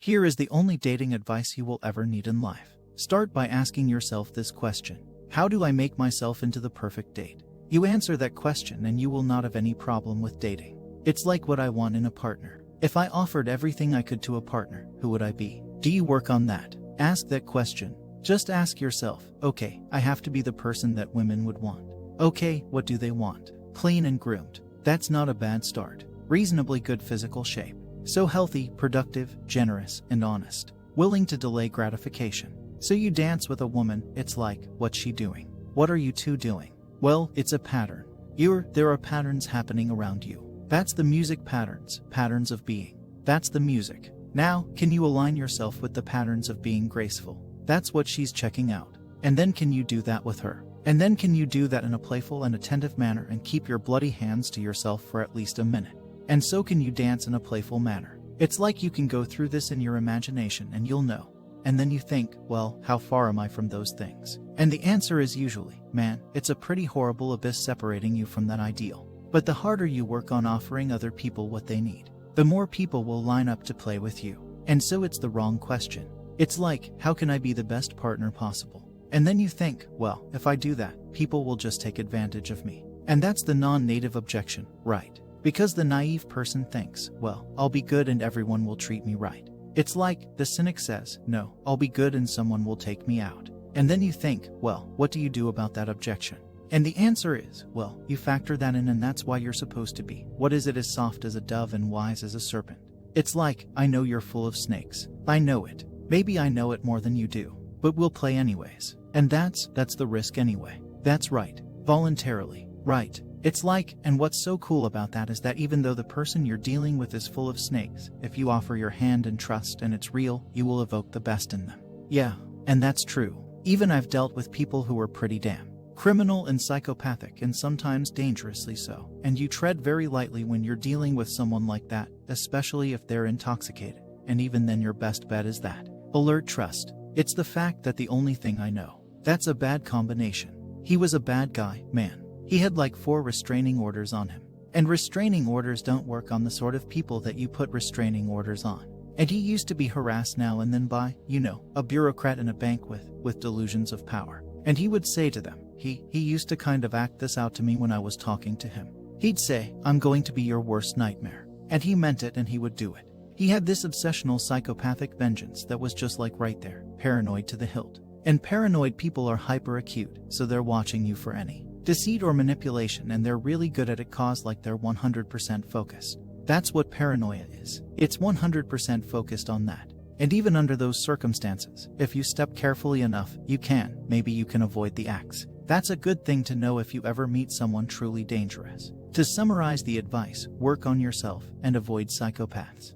Here is the only dating advice you will ever need in life. Start by asking yourself this question: how do I make myself into the perfect date? You answer that question and you will not have any problem with dating. It's like what I want in a partner. If I offered everything I could to a partner, who would I be? Do you work on that? Ask that question. Just ask yourself, okay, I have to be the person that women would want. Okay, what do they want? Clean and groomed. That's not a bad start. Reasonably good physical shape. So healthy, productive, generous, and honest. Willing to delay gratification. So you dance with a woman, it's like, what's she doing? What are you two doing? Well, it's a pattern. There are patterns happening around you. That's the music patterns, patterns of being. That's the music. Now, can you align yourself with the patterns of being graceful? That's what she's checking out. And then can you do that with her? And then can you do that in a playful and attentive manner and keep your bloody hands to yourself for at least a minute? And so can you dance in a playful manner? It's like you can go through this in your imagination and you'll know. And then you think, well, how far am I from those things? And the answer is usually, man, it's a pretty horrible abyss separating you from that ideal. But the harder you work on offering other people what they need, the more people will line up to play with you. And so it's the wrong question. It's like, how can I be the best partner possible? And then you think, well, if I do that, people will just take advantage of me. And that's the non-native objection, right? Because the naive person thinks, well, I'll be good and everyone will treat me right. It's like, the cynic says, no, I'll be good and someone will take me out. And then you think, well, what do you do about that objection? And the answer is, well, you factor that in and that's why you're supposed to be. What is it as soft as a dove and wise as a serpent? It's like, I know you're full of snakes. I know it. Maybe I know it more than you do. But we'll play anyways. And that's the risk anyway. That's right. Voluntarily. Right. It's like, and what's so cool about that is that even though the person you're dealing with is full of snakes, if you offer your hand and trust and it's real, you will evoke the best in them. Yeah, and that's true. Even I've dealt with people who are pretty damn criminal and psychopathic and sometimes dangerously so. And you tread very lightly when you're dealing with someone like that, especially if they're intoxicated. And even then your best bet is that alert trust. It's the fact that the only thing I know. That's a bad combination. He was a bad guy, man. He had like 4 restraining orders on him. And restraining orders don't work on the sort of people that you put restraining orders on. And he used to be harassed now and then by, a bureaucrat in a bank with delusions of power. And he would say to them, he used to kind of act this out to me when I was talking to him. He'd say, I'm going to be your worst nightmare. And he meant it and he would do it. He had this obsessional psychopathic vengeance that was just like right there, paranoid to the hilt. And paranoid people are hyper-acute, so they're watching you for any deceit or manipulation and they're really good at it cause like they're 100% focused. That's what paranoia is. It's 100% focused on that. And even under those circumstances, if you step carefully enough, maybe you can avoid the acts. That's a good thing to know if you ever meet someone truly dangerous. To summarize the advice, work on yourself and avoid psychopaths.